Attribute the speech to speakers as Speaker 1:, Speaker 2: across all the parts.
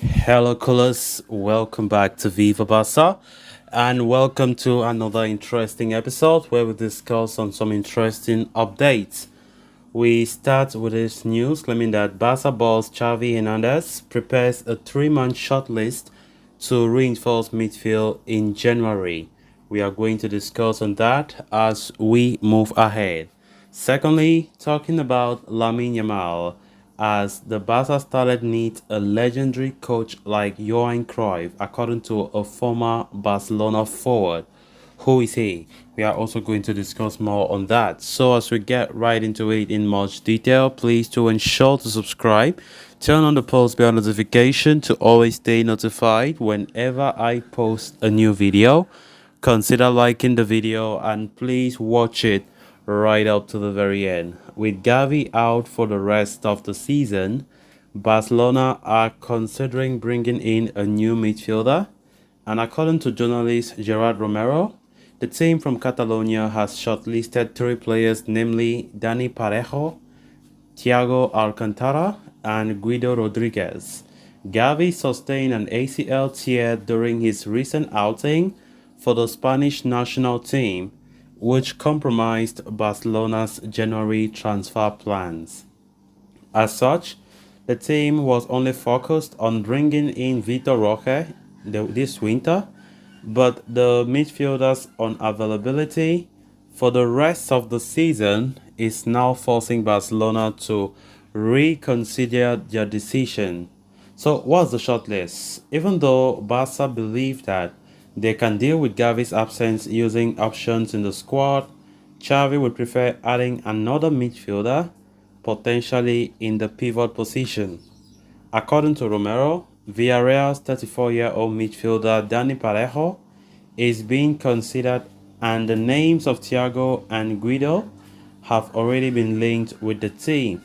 Speaker 1: Hello, Coolers. Welcome back to Viva Barca, and welcome to another interesting episode where we discuss on some interesting updates. We start with this news claiming that Barca boss Xavi Hernandez prepares a three-man shortlist to reinforce midfield in January. We are going to discuss on that as we move ahead. Secondly, talking about Lamine Yamal, as the Barca starlet needs a legendary coach like Johan Cruyff, according to a former Barcelona forward. Who is he? We are also going to discuss more on that. So as we get right into it in much detail, please do ensure to subscribe, turn on the post bell notification to always stay notified whenever I post a new video. Consider liking the video and please watch it right up to the very end. With Gavi out for the rest of the season, Barcelona are considering bringing in a new midfielder, and according to journalist Gerard Romero, the team from Catalonia has shortlisted three players, namely Dani Parejo, Thiago Alcantara, and Guido Rodriguez. Gavi sustained an ACL tear during his recent outing for the Spanish national team, which compromised Barcelona's January transfer plans. As such, the team was only focused on bringing in Vitor Roque this winter, but the midfielder's unavailability for the rest of the season is now forcing Barcelona to reconsider their decision. So, what's the shortlist? Even though Barca believe that they can deal with Gavi's absence using options in the squad, Xavi would prefer adding another midfielder, potentially in the pivot position. According to Romero, Villarreal's 34-year-old midfielder Dani Parejo is being considered, and the names of Thiago and Guido have already been linked with the team.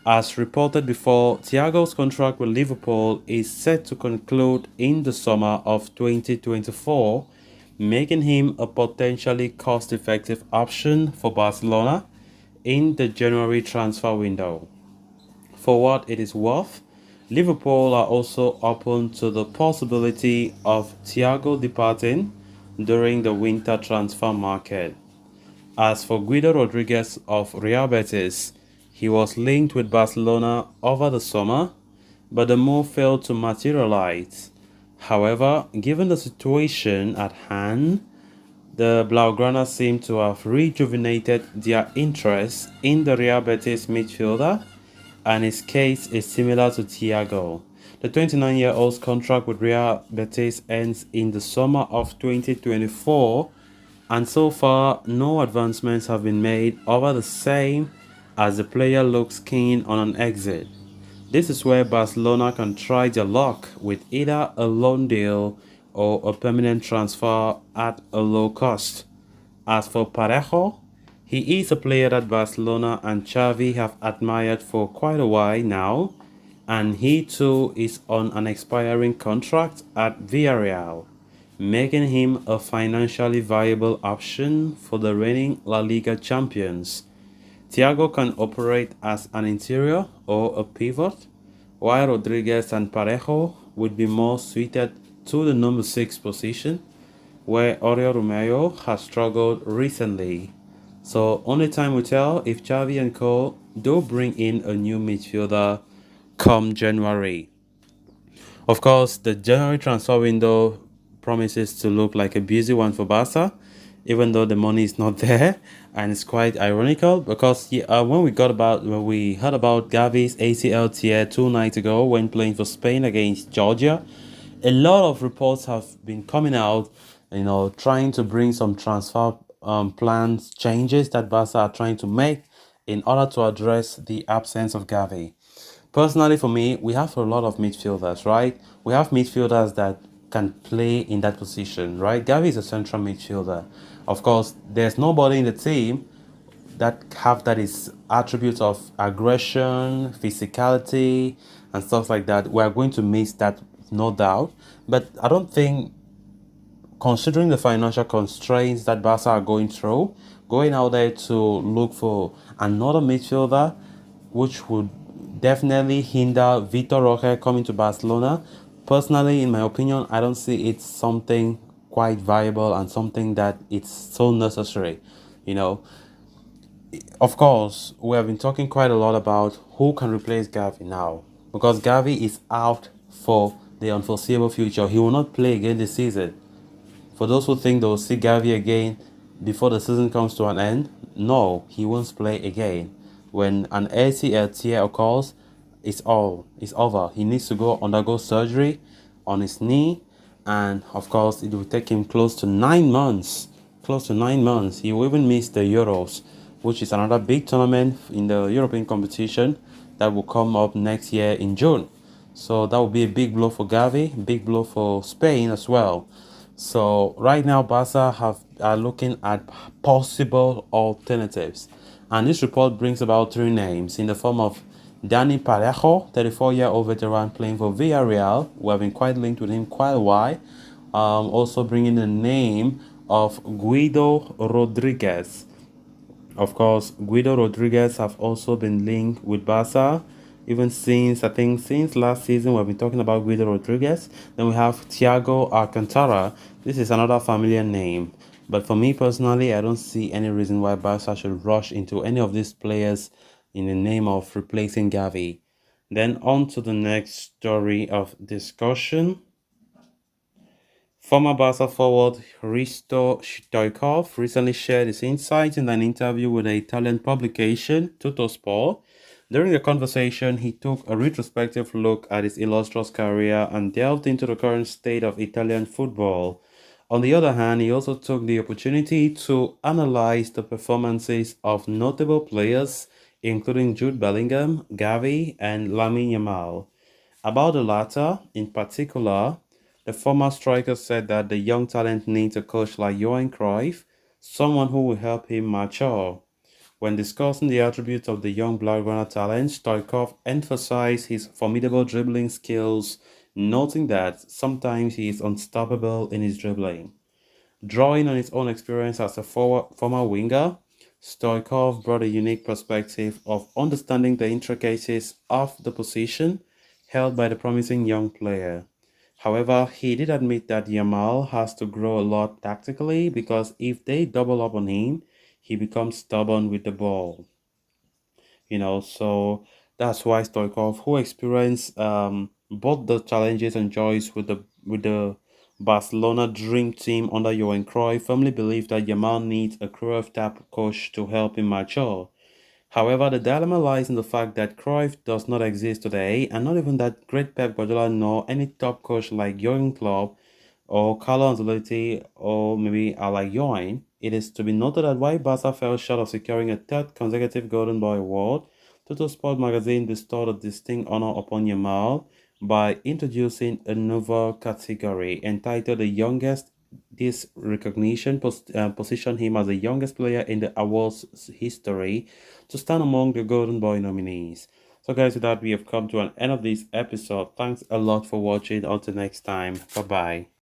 Speaker 1: As reported before, Thiago's contract with Liverpool is set to conclude in the summer of 2024, making him a potentially cost-effective option for Barcelona in the January transfer window. For what it is worth, Liverpool are also open to the possibility of Thiago departing during the winter transfer market. As for Guido Rodriguez of Real Betis, he was linked with Barcelona over the summer, but the move failed to materialize. However, given the situation at hand, the Blaugrana seem to have rejuvenated their interest in the Real Betis midfielder, and his case is similar to Thiago. The 29-year-old's contract with Real Betis ends in the summer of 2024, and so far no advancements have been made over the same, as the player looks keen on an exit. This is where Barcelona can try their luck with either a loan deal or a permanent transfer at a low cost. As for Parejo, he is a player that Barcelona and Xavi have admired for quite a while now, and he too is on an expiring contract at Villarreal, making him a financially viable option for the reigning La Liga champions. Thiago can operate as an interior or a pivot, while Rodriguez and Parejo would be more suited to the number 6 position, where Oriol Romeo has struggled recently. So only time will tell if Xavi and co do bring in a new midfielder come January. Of course, the January transfer window promises to look like a busy one for Barca, even though the money is not there, and it's quite ironical because when we heard about Gavi's ACL tear 2 nights ago when playing for Spain against Georgia, a lot of reports have been coming out, trying to bring some transfer plans changes that Barca are trying to make in order to address the absence of Gavi. Personally, for me, we have a lot of midfielders, right? We have midfielders that can play in that position, right? Gavi is a central midfielder. Of course, there's nobody in the team that have that is attributes of aggression, physicality, and stuff like that. We are going to miss that, no doubt. But I don't think, considering the financial constraints that Barca are going through, going out there to look for another midfielder, which would definitely hinder Vitor Roque coming to Barcelona. Personally, in my opinion, I don't see it something quite viable and something that it's so necessary. You know, of course, we have been talking quite a lot about who can replace Gavi now because Gavi is out for the unforeseeable future. He will not play again this season. For those who think they will see Gavi again before the season comes to an end, no, he won't play again. When an ACL tear occurs, it's over. He needs to go undergo surgery on his knee, and of course, it will take him close to 9 months. Close to 9 months. He will even miss the Euros, which is another big tournament in the European competition that will come up next year in June. So that will be a big blow for Gavi, big blow for Spain as well. So right now, Barca are looking at possible alternatives, and this report brings about three names in the form of Dani Parejo, 34-year-old veteran playing for Villarreal. We have been quite linked with him quite a while. Also bringing the name of Guido Rodriguez. Of course, Guido Rodriguez have also been linked with Barca. Even since, I think, since last season, we've been talking about Guido Rodriguez. Then we have Thiago Alcantara. This is another familiar name. But for me personally, I don't see any reason why Barca should rush into any of these players in the name of replacing Gavi. Then on to the next story of discussion. Former Barca forward Hristo Stoichkov recently shared his insights in an interview with the Italian publication Tuttosport. During the conversation, he took a retrospective look at his illustrious career and delved into the current state of Italian football. On the other hand, he also took the opportunity to analyze the performances of notable players, including Jude Bellingham, Gavi, and Lamine Yamal. About the latter, in particular, the former striker said that the young talent needs a coach like Johan Cruyff, someone who will help him mature. When discussing the attributes of the young Blaugrana talent, Stoichkov emphasized his formidable dribbling skills, noting that sometimes he is unstoppable in his dribbling. Drawing on his own experience as a former winger, Stoichkov brought a unique perspective of understanding the intricacies of the position held by the promising young player. However, he did admit that Yamal has to grow a lot tactically because if they double up on him, he becomes stubborn with the ball. So that's why Stoichkov, who experienced both the challenges and joys with the Barcelona dream team under Johan Cruyff, firmly believes that Yamal needs a Cruyff type coach to help him mature. However, the dilemma lies in the fact that Cruyff does not exist today, and not even that great Pep Guardiola nor any top coach like Jurgen Klopp or Carlo Ancelotti or maybe like Johan. It is to be noted that while Barca fell short of securing a third consecutive Golden Boy award, Total Sport magazine bestowed a distinct honor upon Yamal by introducing a novel category entitled The Youngest. This recognition positioned him as the youngest player in the awards history to stand among the Golden Boy nominees. So guys, with that, we have come to an end of this episode. Thanks a lot for watching. Until next time, bye bye.